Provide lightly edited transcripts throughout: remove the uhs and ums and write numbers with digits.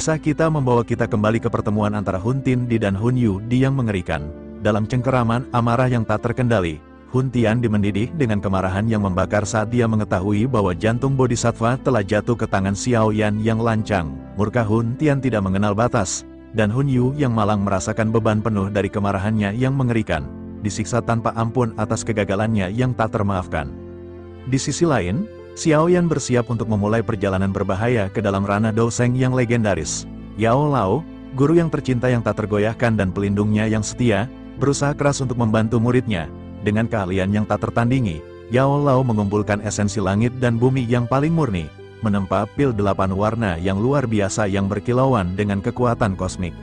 Kisah kita membawa kita kembali ke pertemuan antara Hun Tin Di dan Hun Yu Di yang mengerikan. Dalam cengkeraman amarah yang tak terkendali, Hun Tian Di mendidih dengan kemarahan yang membakar saat dia mengetahui bahwa jantung Bodhisattva telah jatuh ke tangan Xiao Yan yang lancang. Murka Hun Tian tidak mengenal batas, dan Hun Yu yang malang merasakan beban penuh dari kemarahannya yang mengerikan, disiksa tanpa ampun atas kegagalannya yang tak termaafkan. Di sisi lain, Xiao Yan bersiap untuk memulai perjalanan berbahaya ke dalam ranah Douseng yang legendaris. Yao Lao, guru yang tercinta yang tak tergoyahkan dan pelindungnya yang setia, berusaha keras untuk membantu muridnya. Dengan keahlian yang tak tertandingi, Yao Lao mengumpulkan esensi langit dan bumi yang paling murni, menempa pil 8 warna yang luar biasa yang berkilauan dengan kekuatan kosmik.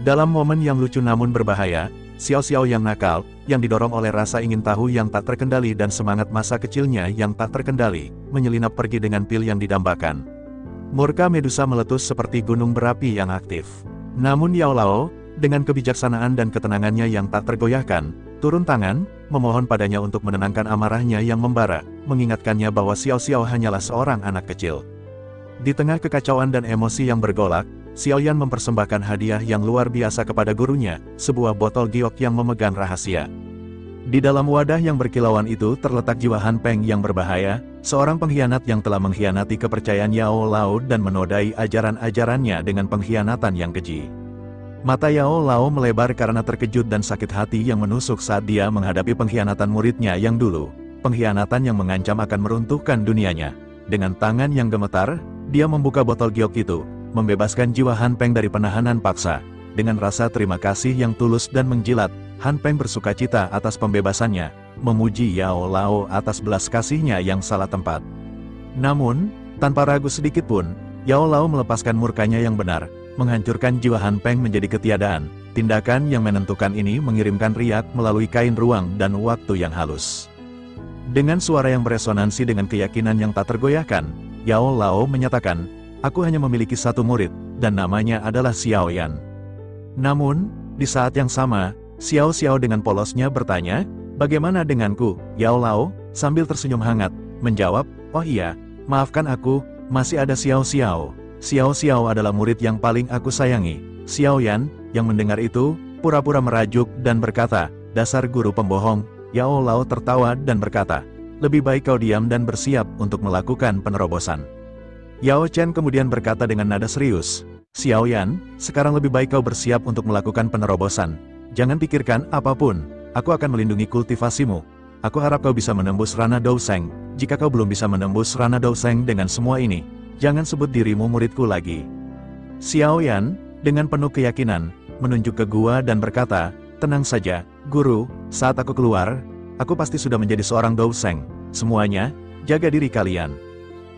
Dalam momen yang lucu namun berbahaya, Xiao yang nakal, yang didorong oleh rasa ingin tahu yang tak terkendali dan semangat masa kecilnya yang tak terkendali, menyelinap pergi dengan pil yang didambakan. Murka Medusa meletus seperti gunung berapi yang aktif. Namun Yao Lao, dengan kebijaksanaan dan ketenangannya yang tak tergoyahkan, turun tangan, memohon padanya untuk menenangkan amarahnya yang membara, mengingatkannya bahwa Xiao hanyalah seorang anak kecil. Di tengah kekacauan dan emosi yang bergolak, Xiao Yan mempersembahkan hadiah yang luar biasa kepada gurunya, sebuah botol giok yang memegang rahasia. Di dalam wadah yang berkilauan itu terletak jiwa Han Peng yang berbahaya, seorang pengkhianat yang telah mengkhianati kepercayaan Yao Lao dan menodai ajaran-ajarannya dengan pengkhianatan yang keji. Mata Yao Lao melebar karena terkejut dan sakit hati yang menusuk saat dia menghadapi pengkhianatan muridnya yang dulu, pengkhianatan yang mengancam akan meruntuhkan dunianya. Dengan tangan yang gemetar, dia membuka botol giok itu, membebaskan jiwa Han Peng dari penahanan paksa. Dengan rasa terima kasih yang tulus dan menjilat, Han Peng bersukacita atas pembebasannya, memuji Yao Lao atas belas kasihnya yang salah tempat. Namun, tanpa ragu sedikit pun, Yao Lao melepaskan murkanya yang benar, menghancurkan jiwa Han Peng menjadi ketiadaan. Tindakan yang menentukan ini mengirimkan riak melalui kain ruang dan waktu yang halus. Dengan suara yang beresonansi dengan keyakinan yang tak tergoyahkan, Yao Lao menyatakan, "Aku hanya memiliki satu murid, dan namanya adalah Xiao Yan." Namun, di saat yang sama, Xiao dengan polosnya bertanya, "Bagaimana denganku, Yao Lao?" Sambil tersenyum hangat, menjawab, "Oh iya, maafkan aku, masih ada Xiao. Xiao adalah murid yang paling aku sayangi." Xiao Yan, yang mendengar itu, pura-pura merajuk dan berkata, "Dasar guru pembohong." Yao Lao tertawa dan berkata, "Lebih baik kau diam dan bersiap untuk melakukan penerobosan." Yao Chen kemudian berkata dengan nada serius, "Xiao Yan, sekarang lebih baik kau bersiap untuk melakukan penerobosan. Jangan pikirkan apapun, aku akan melindungi kultivasimu. Aku harap kau bisa menembus ranah Douseng. Jika kau belum bisa menembus ranah Douseng dengan semua ini, jangan sebut dirimu muridku lagi." Xiao Yan, dengan penuh keyakinan, menunjuk ke gua dan berkata, "Tenang saja, guru, saat aku keluar, aku pasti sudah menjadi seorang Douseng. Semuanya, jaga diri kalian."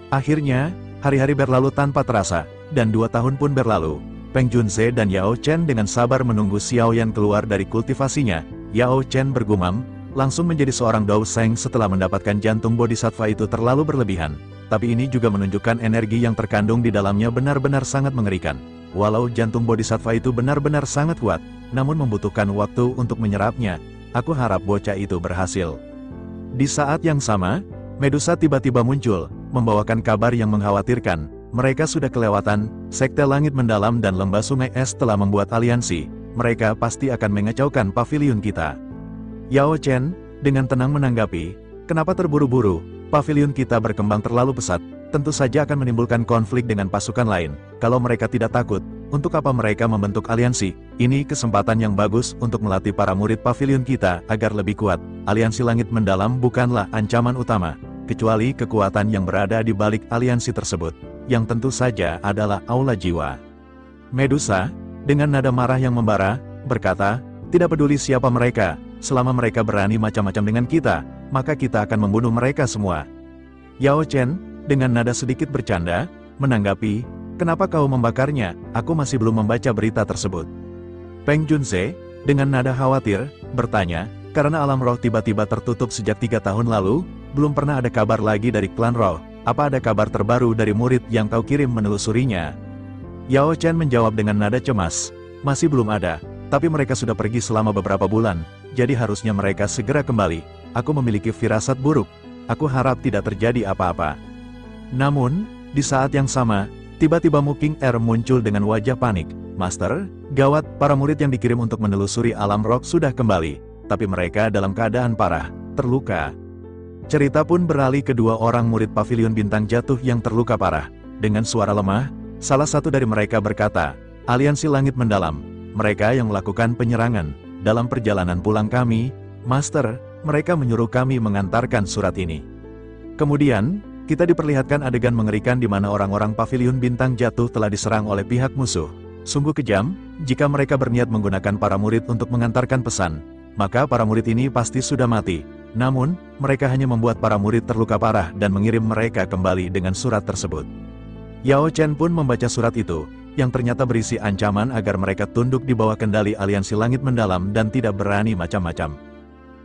Akhirnya, hari-hari berlalu tanpa terasa, dan 2 tahun pun berlalu. Peng Junze dan Yao Chen dengan sabar menunggu Xiao Yan keluar dari kultivasinya. Yao Chen bergumam, langsung menjadi seorang Douseng setelah mendapatkan jantung Bodhisattva itu terlalu berlebihan. Tapi ini juga menunjukkan energi yang terkandung di dalamnya benar-benar sangat mengerikan. Walau jantung Bodhisattva itu benar-benar sangat kuat, namun membutuhkan waktu untuk menyerapnya. Aku harap bocah itu berhasil. Di saat yang sama, Medusa tiba-tiba muncul, membawakan kabar yang mengkhawatirkan. Mereka sudah kelewatan, Sekte Langit Mendalam dan Lembah Sungai Es telah membuat aliansi. Mereka pasti akan mengacaukan pavilion kita. Yao Chen, dengan tenang menanggapi, "Kenapa terburu-buru? Pavilion kita berkembang terlalu pesat, tentu saja akan menimbulkan konflik dengan pasukan lain. Kalau mereka tidak takut, untuk apa mereka membentuk aliansi? Ini kesempatan yang bagus untuk melatih para murid pavilion kita agar lebih kuat. Aliansi Langit Mendalam bukanlah ancaman utama, kecuali kekuatan yang berada di balik aliansi tersebut, yang tentu saja adalah Aula Jiwa." Medusa, dengan nada marah yang membara, berkata, "Tidak peduli siapa mereka, selama mereka berani macam-macam dengan kita, maka kita akan membunuh mereka semua." Yao Chen, dengan nada sedikit bercanda, menanggapi, "Kenapa kau membakarnya? Aku masih belum membaca berita tersebut." Peng Junze, dengan nada khawatir, bertanya, "Karena alam roh tiba-tiba tertutup sejak 3 tahun lalu, belum pernah ada kabar lagi dari klan roh. Apa ada kabar terbaru dari murid yang kau kirim menelusurinya?" Yao Chen menjawab dengan nada cemas, "Masih belum ada, tapi mereka sudah pergi selama beberapa bulan, jadi harusnya mereka segera kembali. Aku memiliki firasat buruk. Aku harap tidak terjadi apa-apa." Namun, di saat yang sama, Tiba-tiba Mu King Er muncul dengan wajah panik. Master, gawat, para murid yang dikirim untuk menelusuri alam rock sudah kembali. Tapi mereka dalam keadaan parah, terluka. Cerita pun beralih ke dua orang murid Paviliun Bintang Jatuh yang terluka parah. Dengan suara lemah, salah satu dari mereka berkata, "Aliansi Langit Mendalam, mereka yang melakukan penyerangan. Dalam perjalanan pulang kami, Master, mereka menyuruh kami mengantarkan surat ini." Kemudian, kita diperlihatkan adegan mengerikan di mana orang-orang Paviliun Bintang Jatuh telah diserang oleh pihak musuh. Sungguh kejam, jika mereka berniat menggunakan para murid untuk mengantarkan pesan, maka para murid ini pasti sudah mati. Namun, mereka hanya membuat para murid terluka parah dan mengirim mereka kembali dengan surat tersebut. Yao Chen pun membaca surat itu, yang ternyata berisi ancaman agar mereka tunduk di bawah kendali aliansi langit mendalam dan tidak berani macam-macam.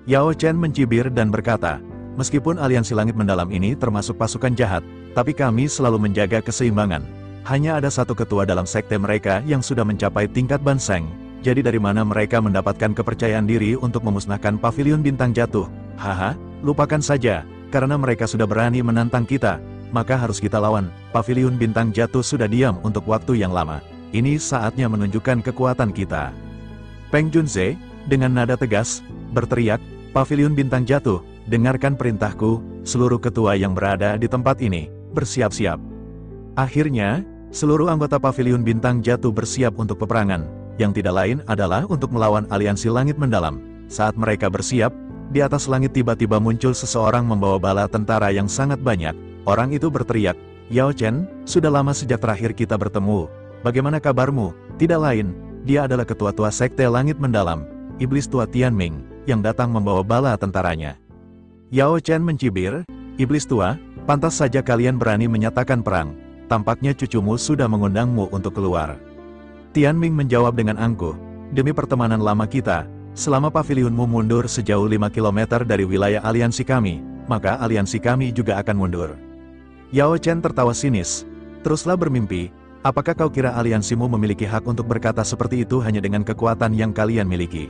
Yao Chen mencibir dan berkata, "Meskipun aliansi langit mendalam ini termasuk pasukan jahat, tapi kami selalu menjaga keseimbangan. Hanya ada satu ketua dalam sekte mereka yang sudah mencapai tingkat Banseng. Jadi dari mana mereka mendapatkan kepercayaan diri untuk memusnahkan Paviliun Bintang Jatuh? Haha, lupakan saja, karena mereka sudah berani menantang kita, maka harus kita lawan." Paviliun Bintang Jatuh sudah diam untuk waktu yang lama. Ini saatnya menunjukkan kekuatan kita. Peng Junze, dengan nada tegas, berteriak, "Paviliun Bintang Jatuh, dengarkan perintahku, seluruh ketua yang berada di tempat ini, bersiap-siap." Akhirnya, seluruh anggota Paviliun Bintang Jatuh bersiap untuk peperangan, yang tidak lain adalah untuk melawan aliansi langit mendalam. Saat mereka bersiap, di atas langit tiba-tiba muncul seseorang membawa bala tentara yang sangat banyak. Orang itu berteriak, "Yao Chen, sudah lama sejak terakhir kita bertemu. Bagaimana kabarmu?" Tidak lain, dia adalah ketua-tua sekte langit mendalam, iblis tua Tianming, yang datang membawa bala tentaranya. Yao Chen mencibir, "Iblis tua, pantas saja kalian berani menyatakan perang. Tampaknya cucumu sudah mengundangmu untuk keluar." Tianming menjawab dengan angkuh, "Demi pertemanan lama kita, selama paviliunmu mundur sejauh 5 km dari wilayah aliansi kami, maka aliansi kami juga akan mundur." Yao Chen tertawa sinis, "Teruslah bermimpi, apakah kau kira aliansimu memiliki hak untuk berkata seperti itu hanya dengan kekuatan yang kalian miliki?"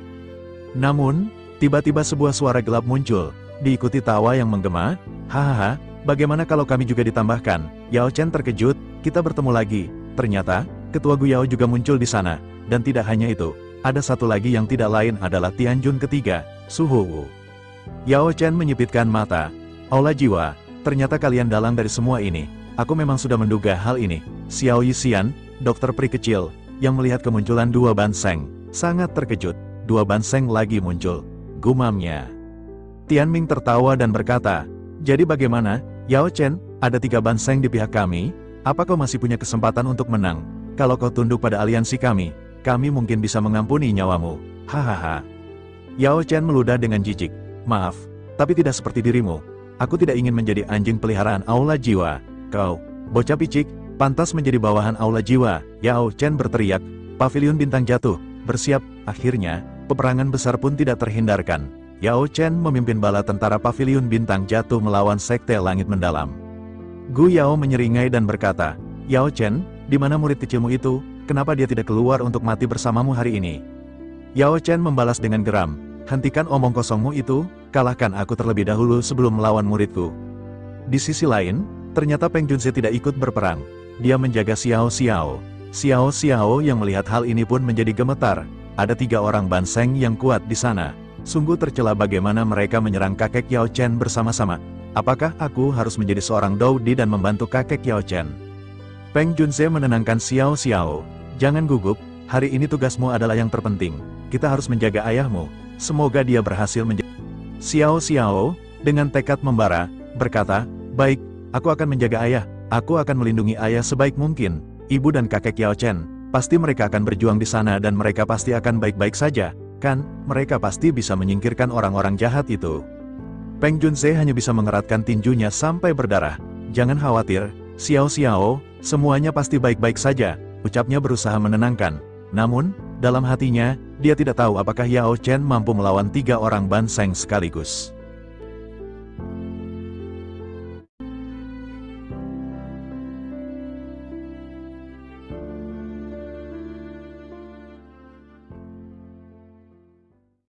Namun, tiba-tiba sebuah suara gelap muncul, diikuti tawa yang menggema, "Hahaha, bagaimana kalau kami juga ditambahkan?" Yao Chen terkejut, "Kita bertemu lagi." Ternyata, Ketua Guyao juga muncul di sana, dan tidak hanya itu, ada satu lagi yang tidak lain adalah Tianjun ketiga, Su Wu. Yao Chen menyipitkan mata, "Aula jiwa, ternyata kalian dalang dari semua ini. Aku memang sudah menduga hal ini." Xiao Yixian, dokter peri kecil, yang melihat kemunculan dua Banseng, sangat terkejut. Dua Banseng lagi muncul, gumamnya. Tianming tertawa dan berkata, "Jadi bagaimana, Yao Chen, ada 3 Banseng di pihak kami? Apa kau masih punya kesempatan untuk menang? Kalau kau tunduk pada aliansi kami mungkin bisa mengampuni nyawamu." Hahaha. Yao Chen meludah dengan jijik, "Maaf, tapi tidak seperti dirimu. Aku tidak ingin menjadi anjing peliharaan aula jiwa. Kau, bocah picik, pantas menjadi bawahan aula jiwa." Yao Chen berteriak, "Paviliun Bintang Jatuh, bersiap." Akhirnya, peperangan besar pun tidak terhindarkan. Yao Chen memimpin bala tentara Paviliun Bintang Jatuh melawan sekte langit mendalam. Gu Yao menyeringai dan berkata, "Yao Chen, di mana murid kecilmu itu? Kenapa dia tidak keluar untuk mati bersamamu hari ini?" Yao Chen membalas dengan geram, "Hentikan omong kosongmu itu, kalahkan aku terlebih dahulu sebelum melawan muridku." Di sisi lain, ternyata Peng Junze tidak ikut berperang. Dia menjaga Xiao Xiao. Xiao Xiao yang melihat hal ini pun menjadi gemetar. Ada 3 orang Banseng yang kuat di sana. Sungguh tercela bagaimana mereka menyerang kakek Yao Chen bersama-sama. Apakah aku harus menjadi seorang Daudi dan membantu kakek Yao Chen? Peng Junze menenangkan Xiao Xiao. "Jangan gugup, hari ini tugasmu adalah yang terpenting. Kita harus menjaga ayahmu. Semoga dia berhasil menjaga." Xiao Xiao, dengan tekad membara, berkata, "Baik, aku akan menjaga ayah. Aku akan melindungi ayah sebaik mungkin. Ibu dan kakek Yao Chen, pasti mereka akan berjuang di sana dan mereka pasti akan baik-baik saja. Kan, mereka pasti bisa menyingkirkan orang-orang jahat itu." Peng Junze hanya bisa mengeratkan tinjunya sampai berdarah. "Jangan khawatir, Xiao Xiao, semuanya pasti baik-baik saja," ucapnya berusaha menenangkan. Namun, dalam hatinya, dia tidak tahu apakah Yao Chen mampu melawan 3 orang Banseng sekaligus.